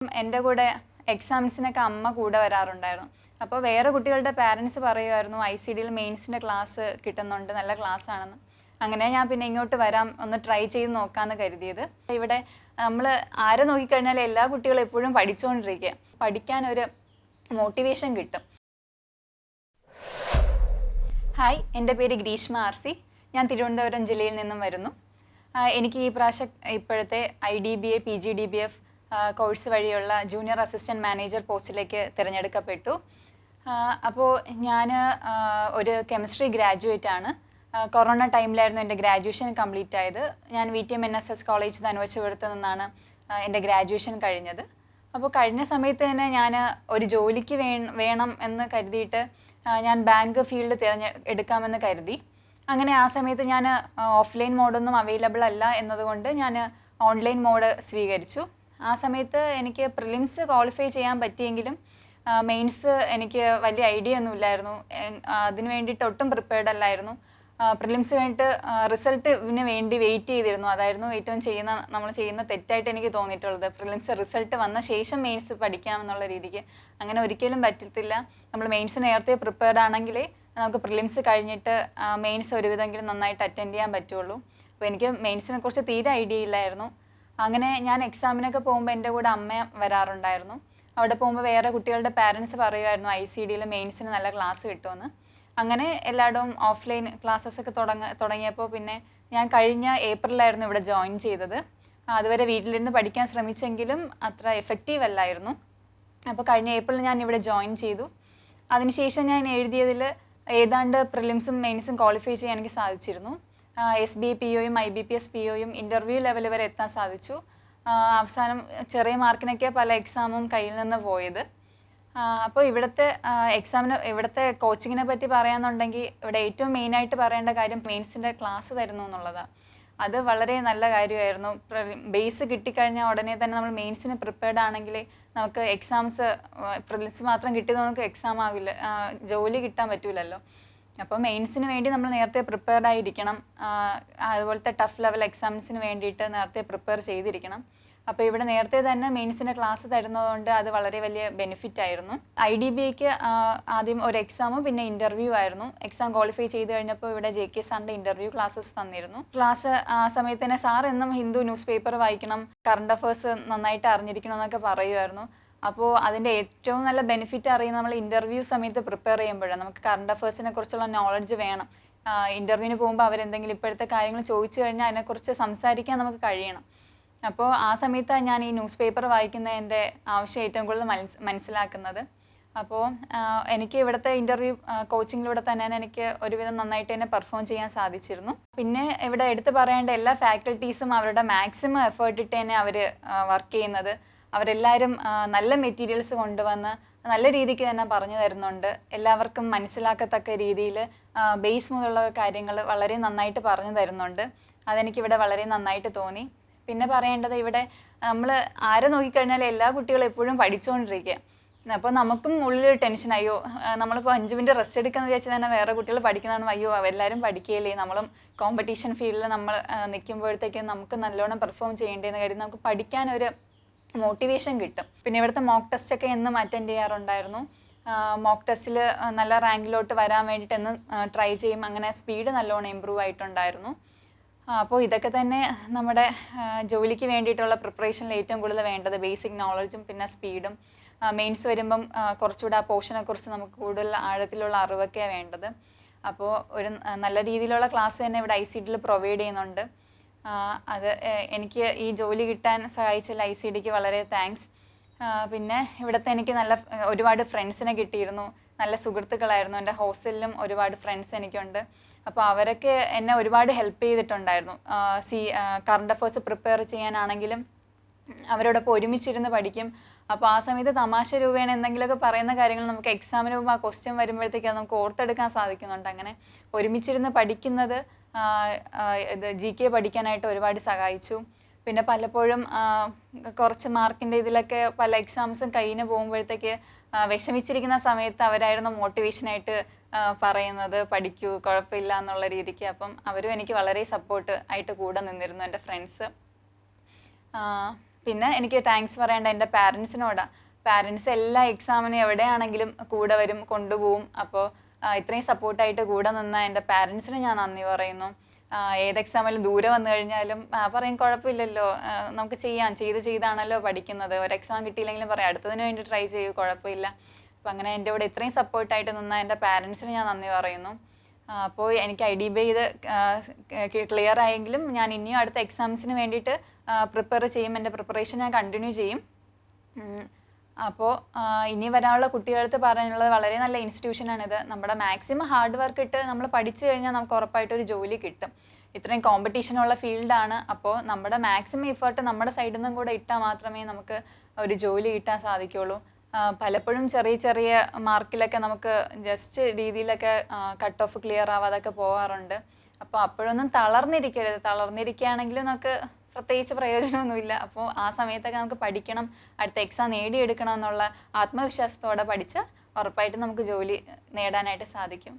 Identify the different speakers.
Speaker 1: എൻ്റെ കൂടെ എക്സാംസിനൊക്കെ അമ്മ കൂടെ വരാറുണ്ടായിരുന്നു. അപ്പോൾ വേറെ കുട്ടികളുടെ പാരൻസ് പറയുമായിരുന്നു ICDയിൽ മെയിൻസിൻ്റെ ക്ലാസ് കിട്ടുന്നുണ്ട്, നല്ല ക്ലാസ് ആണെന്ന്. അങ്ങനെ ഞാൻ പിന്നെ ഇങ്ങോട്ട് വരാം, ഒന്ന് ട്രൈ ചെയ്ത് നോക്കാമെന്ന് കരുതിയത്. ഇവിടെ നമ്മൾ ആരെ നോക്കിക്കഴിഞ്ഞാൽ എല്ലാ കുട്ടികളും എപ്പോഴും പഠിച്ചുകൊണ്ടിരിക്കുക, പഠിക്കാനൊരു മോട്ടിവേഷൻ കിട്ടും. ഹായ്, എൻ്റെ പേര് ഗ്രീഷ്മ RC. ഞാൻ തിരുവനന്തപുരം ജില്ലയിൽ നിന്നും വരുന്നു. എനിക്ക് ഈ പ്രാവശ്യം ഇപ്പോഴത്തെ IDBA PGDBF കോഴ്സ് വഴിയുള്ള ജൂനിയർ അസിസ്റ്റൻറ്റ് മാനേജർ പോസ്റ്റിലേക്ക് തിരഞ്ഞെടുക്കപ്പെട്ടു. അപ്പോൾ ഞാൻ ഒരു കെമിസ്ട്രി ഗ്രാജുവേറ്റ് ആണ്. കൊറോണ ടൈമിലായിരുന്നു എൻ്റെ ഗ്രാജുവേഷൻ കംപ്ലീറ്റ് ആയത്. ഞാൻ VTM NSS കോളേജ് ധനുവച്ചപുരത്ത് നിന്നാണ് എൻ്റെ ഗ്രാജുവേഷൻ കഴിഞ്ഞത്. അപ്പോൾ കഴിഞ്ഞ സമയത്ത് തന്നെ ഞാൻ ഒരു ജോലിക്ക് വേണം എന്ന് കരുതിയിട്ട് ഞാൻ ബാങ്ക് ഫീൽഡ് എടുക്കാമെന്ന് കരുതി. അങ്ങനെ ആ സമയത്ത് ഞാൻ ഓഫ്ലൈൻ മോഡൊന്നും അവൈലബിൾ അല്ല എന്നതുകൊണ്ട് ഞാൻ ഓൺലൈൻ മോഡ് സ്വീകരിച്ചു. ആ സമയത്ത് എനിക്ക് പ്രിലിംസ് ക്വാളിഫൈ ചെയ്യാൻ പറ്റിയെങ്കിലും മെയിൻസ് എനിക്ക് വലിയ ഐഡിയ ഒന്നും ഇല്ലായിരുന്നു. അതിന് വേണ്ടിയിട്ട് ഒട്ടും പ്രിപ്പയർഡ് അല്ലായിരുന്നു. പ്രിലിംസ് കഴിഞ്ഞിട്ട് റിസൾട്ടിന് വേണ്ടി വെയിറ്റ് ചെയ്തിരുന്നു. അതായിരുന്നു ഏറ്റവും നമ്മൾ ചെയ്യുന്ന തെറ്റായിട്ട് എനിക്ക് തോന്നിയിട്ടുള്ളത്. പ്രിലിംസ് റിസൾട്ട് വന്ന ശേഷം മെയിൻസ് പഠിക്കാമെന്നുള്ള രീതിക്ക്. അങ്ങനെ ഒരിക്കലും പറ്റത്തില്ല. നമ്മൾ മെയിൻസ് നേരത്തെ പ്രിപ്പയർഡ് ആണെങ്കിലേ നമുക്ക് പ്രിലിംസ് കഴിഞ്ഞിട്ട് മെയിൻസ് ഒരുവിധമെങ്കിലും നന്നായിട്ട് അറ്റൻഡ് ചെയ്യാൻ പറ്റുള്ളൂ. അപ്പോൾ എനിക്ക് മെയിൻസിനെ കുറിച്ച് തീരെ ഐഡിയ ഇല്ലായിരുന്നു. അങ്ങനെ ഞാൻ എക്സാമിനൊക്കെ പോകുമ്പോൾ എൻ്റെ കൂടെ അമ്മ വരാറുണ്ടായിരുന്നു. അവിടെ പോകുമ്പോൾ വേറെ കുട്ടികളുടെ പാരൻസ് പറയുമായിരുന്നു ICDയിൽ മെയിൻസിന് നല്ല ക്ലാസ് കിട്ടുമെന്ന്. അങ്ങനെ എല്ലായിടവും ഓഫ്ലൈൻ ക്ലാസ്സസ് ഒക്കെ തുടങ്ങിയപ്പോൾ പിന്നെ ഞാൻ കഴിഞ്ഞ ഏപ്രിലായിരുന്നു ഇവിടെ ജോയിൻ ചെയ്തത്. അതുവരെ വീട്ടിലിരുന്ന് പഠിക്കാൻ ശ്രമിച്ചെങ്കിലും അത്ര എഫക്റ്റീവ് അല്ലായിരുന്നു. അപ്പോൾ കഴിഞ്ഞ ഏപ്രിൽ ഞാൻ ഇവിടെ ജോയിൻ ചെയ്തു. അതിനുശേഷം ഞാൻ എഴുതിയതിൽ ഏതാണ്ട് പ്രിലിംസും മെയിൻസും ക്വാളിഫൈ ചെയ്യാൻ എനിക്ക് സാധിച്ചിരുന്നു. SBA POയും IBPS POയും ഇൻ്റർവ്യൂ ലെവൽ വരെ എത്താൻ സാധിച്ചു. അവസാനം ചെറിയ മാർക്കിനൊക്കെ പല എക്സാമും കയ്യിൽ നിന്ന് പോയത്. അപ്പോൾ ഇവിടുത്തെ കോച്ചിങ്ങിനെ പറ്റി പറയാന്നുണ്ടെങ്കിൽ ഇവിടെ ഏറ്റവും മെയിനായിട്ട് പറയേണ്ട കാര്യം മെയിൻസിൻ്റെ ക്ലാസ് തരുന്നു എന്നുള്ളതാണ്. അത് വളരെ നല്ല കാര്യമായിരുന്നു. ബേസ് കിട്ടിക്കഴിഞ്ഞാൽ ഉടനെ തന്നെ നമ്മൾ മെയിൻസിന് പ്രിപ്പയർഡ് ആണെങ്കിൽ നമുക്ക് പ്രിലിംസ് മാത്രം കിട്ടിയത് നമുക്ക് എക്സാം ആവില്ല, ജോലി കിട്ടാൻ പറ്റൂലല്ലോ. അപ്പോൾ മെയിൻസിന് വേണ്ടി നമ്മൾ നേരത്തെ പ്രിപ്പയർഡ് ആയിരിക്കണം. അതുപോലത്തെ ടഫ് ലെവൽ എക്സാംസിന് വേണ്ടിയിട്ട് നേരത്തെ പ്രിപ്പയർ ചെയ്തിരിക്കണം. അപ്പോൾ ഇവിടെ നേരത്തെ തന്നെ മെയിൻസിൻ്റെ ക്ലാസ് തരുന്നതുകൊണ്ട് അത് വളരെ വലിയ ബെനിഫിറ്റ് ആയിരുന്നു. IDBAക്ക് ആദ്യം ഒരു എക്സാമും പിന്നെ ഇൻ്റർവ്യൂ ആയിരുന്നു. എക്സാം ക്വാളിഫൈ ചെയ്ത് കഴിഞ്ഞപ്പോൾ ഇവിടെ JK സാറിൻ്റെ ഇൻ്റർവ്യൂ ക്ലാസ്സസ് തന്നിരുന്നു. ക്ലാസ് ആ സമയത്ത് തന്നെ സാർ എന്നും ഹിന്ദു ന്യൂസ് പേപ്പർ വായിക്കണം, കറണ്ട് അഫേഴ്സ് നന്നായിട്ട് അറിഞ്ഞിരിക്കണം എന്നൊക്കെ പറയുമായിരുന്നു. അപ്പോൾ അതിൻ്റെ ഏറ്റവും നല്ല ബെനിഫിറ്റ് അറിയുന്നത് നമ്മൾ ഇൻ്റർവ്യൂ സമയത്ത് പ്രിപ്പയർ ചെയ്യുമ്പോഴാണ്. നമുക്ക് കറണ്ട് അഫേഴ്സിനെ കുറിച്ചുള്ള നോളജ് വേണം. ഇൻ്റർവ്യൂവിന് പോകുമ്പോൾ അവരെന്തെങ്കിലും ഇപ്പോഴത്തെ കാര്യങ്ങൾ ചോദിച്ചു കഴിഞ്ഞാൽ അതിനെക്കുറിച്ച് സംസാരിക്കാൻ നമുക്ക് കഴിയണം. അപ്പോൾ ആ സമയത്താണ് ഞാൻ ഈ ന്യൂസ് പേപ്പർ വായിക്കുന്നതിൻ്റെ ആവശ്യം ഏറ്റവും കൂടുതൽ മനസ്സിലാക്കുന്നത്. അപ്പോൾ എനിക്ക് ഇവിടുത്തെ ഇൻ്റർവ്യൂ കോച്ചിങ്ങിലൂടെ തന്നെ എനിക്ക് ഒരുവിധം നന്നായിട്ട് തന്നെ പെർഫോം ചെയ്യാൻ സാധിച്ചിരുന്നു. പിന്നെ ഇവിടെ എടുത്തു പറയേണ്ട എല്ലാ ഫാക്കൽറ്റീസും അവരുടെ മാക്സിമം എഫേർട്ട് ഇട്ട് തന്നെ അവർ വർക്ക് ചെയ്യുന്നത്. അവരെല്ലാവരും നല്ല മെറ്റീരിയൽസ് കൊണ്ടുവന്ന് നല്ല രീതിക്ക് തന്നെ പറഞ്ഞു തരുന്നുണ്ട്. എല്ലാവർക്കും മനസ്സിലാക്കത്തക്ക രീതിയിൽ ബേസ് മുതലുള്ള കാര്യങ്ങൾ വളരെ നന്നായിട്ട് പറഞ്ഞു തരുന്നുണ്ട്. അതെനിക്കിവിടെ വളരെ നന്നായിട്ട് തോന്നി. പിന്നെ പറയേണ്ടത്, ഇവിടെ നമ്മൾ ആരെ നോക്കിക്കഴിഞ്ഞാൽ എല്ലാ കുട്ടികളും എപ്പോഴും പഠിച്ചുകൊണ്ടിരിക്കുക. അപ്പോൾ നമുക്കും ഉള്ളിൽ ടെൻഷൻ, അയ്യോ നമ്മളിപ്പോൾ 5 മിനിറ്റ് റെസ്റ്റ് എടുക്കാമെന്ന് വിചാരിച്ചാൽ തന്നെ വേറെ കുട്ടികൾ പഠിക്കുന്നതാണ്, അയ്യോ എല്ലാവരും പഠിക്കുകയില്ലേ, നമ്മളും കോമ്പറ്റീഷൻ ഫീൽഡിൽ നമ്മൾ നിൽക്കുമ്പോഴത്തേക്കും നമുക്ക് നല്ലോണം പെർഫോം ചെയ്യേണ്ടതെന്ന് കരുതി നമുക്ക് പഠിക്കാനൊരു മോട്ടിവേഷൻ കിട്ടും. പിന്നെ ഇവിടുത്തെ മോക്ക് ടെസ്റ്റ് ഒക്കെ എന്നും അറ്റൻഡ് ചെയ്യാറുണ്ടായിരുന്നു. മോക്ക് ടെസ്റ്റിൽ നല്ല റാങ്കിലോട്ട് വരാൻ വേണ്ടിയിട്ട് എന്നും ട്രൈ ചെയ്യും. അങ്ങനെ സ്പീഡ് നല്ലോണം ഇമ്പ്രൂവ് ആയിട്ടുണ്ടായിരുന്നു. അപ്പോൾ ഇതൊക്കെ തന്നെ നമ്മുടെ ജോലിക്ക് വേണ്ടിയിട്ടുള്ള പ്രിപ്പറേഷനിൽ ഏറ്റവും കൂടുതൽ വേണ്ടത് ബേസിക് നോളജും പിന്നെ സ്പീഡും. മെയിൻസ് വരുമ്പം കുറച്ചുകൂടെ ആ പോർഷനെ കുറിച്ച് നമുക്ക് കൂടുതൽ ആഴത്തിലുള്ള അറിവൊക്കെയാണ് വേണ്ടത്. അപ്പോൾ ഒരു നല്ല രീതിയിലുള്ള ക്ലാസ് തന്നെ ഇവിടെ ICDയിൽ പ്രൊവൈഡ് ചെയ്യുന്നുണ്ട്. അത് എനിക്ക് ഈ ജോലി കിട്ടാൻ സഹായിച്ചതിൽ ICDക്ക് വളരെ താങ്ക്സ്. പിന്നെ ഇവിടുത്തെ എനിക്ക് ഒരുപാട് ഫ്രണ്ട്സിനെ കിട്ടിയിരുന്നു. നല്ല സുഹൃത്തുക്കളായിരുന്നു. എൻ്റെ ഹോസ്റ്റലിലും ഒരുപാട് ഫ്രണ്ട്സ് എനിക്കുണ്ട്. അപ്പോൾ അവരൊക്കെ എന്നെ ഒരുപാട് ഹെൽപ്പ് ചെയ്തിട്ടുണ്ടായിരുന്നു. കറണ്ട് അഫേഴ്സ് പ്രിപ്പയർ ചെയ്യാനാണെങ്കിലും അവരോടൊപ്പം ഒരുമിച്ചിരുന്ന് പഠിക്കും. അപ്പോൾ ആ സമയത്ത് തമാശ രൂപേണ എന്തെങ്കിലുമൊക്കെ പറയുന്ന കാര്യങ്ങൾ നമുക്ക് എക്സാമിന് പോകുമ്പോൾ ആ ക്വസ്റ്റ്യൻ വരുമ്പോഴത്തേക്ക് നമുക്ക് ഓർത്തെടുക്കാൻ സാധിക്കുന്നുണ്ട്. അങ്ങനെ ഒരുമിച്ചിരുന്ന് പഠിക്കുന്നത് GK പഠിക്കാനായിട്ട് ഒരുപാട് സഹായിച്ചു. പിന്നെ പലപ്പോഴും കുറച്ച് മാർക്കിൻ്റെ ഇതിലൊക്കെ പല എക്സാംസും കയ്യിന് പോകുമ്പോഴത്തേക്ക് വിഷമിച്ചിരിക്കുന്ന സമയത്ത് അവരായിരുന്നു മോട്ടിവേഷനായിട്ട് പറയുന്നത്, പഠിക്കൂ, കുഴപ്പമില്ല എന്നുള്ള രീതിക്ക്. അപ്പം അവരും എനിക്ക് വളരെ സപ്പോർട്ട് ആയിട്ട് കൂടെ നിന്നിരുന്നു, എൻ്റെ ഫ്രണ്ട്സ്. പിന്നെ എനിക്ക് താങ്ക്സ് പറയേണ്ട എൻ്റെ പാരൻസിനോടാണ്. പാരൻസ് എല്ലാ എക്സാമിനും എവിടെയാണെങ്കിലും കൂടെ വരും, കൊണ്ടുപോകും. അപ്പോൾ ഇത്രയും സപ്പോർട്ടായിട്ട് കൂടെ നിന്ന എൻ്റെ പാരൻസിന് ഞാൻ നന്ദി പറയുന്നു. ഏത് എക്സാമിലും ദൂരെ വന്നു കഴിഞ്ഞാലും പറയും കുഴപ്പമില്ലല്ലോ, നമുക്ക് ചെയ്യാം, ചെയ്താണല്ലോ പഠിക്കുന്നത്, ഒരു എക്സാം കിട്ടിയില്ലെങ്കിലും പറയാം അടുത്തതിന് വേണ്ടി ട്രൈ ചെയ്യൂ, കുഴപ്പമില്ല. അപ്പം അങ്ങനെ എൻ്റെ കൂടെ ഇത്രയും സപ്പോർട്ടായിട്ട് നിന്ന എൻ്റെ പാരൻസിന് ഞാൻ നന്ദി പറയുന്നു. അപ്പോൾ എനിക്ക് IDBI ഇത് ക്ലിയർ ആയെങ്കിലും ഞാൻ ഇനിയും അടുത്ത എക്സാംസിന് വേണ്ടിയിട്ട് പ്രിപ്പയർ ചെയ്യും. എൻ്റെ പ്രിപ്പറേഷൻ ഞാൻ കണ്ടിന്യൂ ചെയ്യും. അപ്പോൾ ഇനി വരാനുള്ള കുട്ടികളടുത്ത് പറയാനുള്ളത് വളരെ നല്ല ഇൻസ്റ്റിറ്റ്യൂഷനാണിത്. നമ്മുടെ മാക്സിമം ഹാർഡ് വർക്ക് ഇട്ട് നമ്മൾ പഠിച്ചു കഴിഞ്ഞാൽ നമുക്ക് ഉറപ്പായിട്ടൊരു ജോലി കിട്ടും. ഇത്രയും കോമ്പറ്റീഷനുള്ള ഫീൽഡാണ്. അപ്പോൾ നമ്മുടെ മാക്സിമം എഫേർട്ട് നമ്മുടെ സൈഡിൽ നിന്നും കൂടെ ഇട്ടാൽ മാത്രമേ നമുക്ക് ഒരു ജോലി കിട്ടാൻ സാധിക്കുള്ളൂ. പലപ്പോഴും ചെറിയ ചെറിയ മാർക്കിലൊക്കെ നമുക്ക് ജസ്റ്റ് രീതിയിലൊക്കെ കട്ട് ഓഫ് ക്ലിയർ ആവാതൊക്കെ പോകാറുണ്ട്. അപ്പോൾ അപ്പോഴൊന്നും തളർന്നിരിക്കരുത്. തളർന്നിരിക്കുകയാണെങ്കിലും നമുക്ക് പ്രത്യേകിച്ച് പ്രയോജനമൊന്നുമില്ല. അപ്പോൾ ആ സമയത്തൊക്കെ നമുക്ക് പഠിക്കണം, അടുത്ത എക്സാം നേടിയെടുക്കണം എന്നുള്ള ആത്മവിശ്വാസത്തോടെ പഠിച്ചാൽ ഉറപ്പായിട്ടും നമുക്ക് ജോലി നേടാനായിട്ട് സാധിക്കും.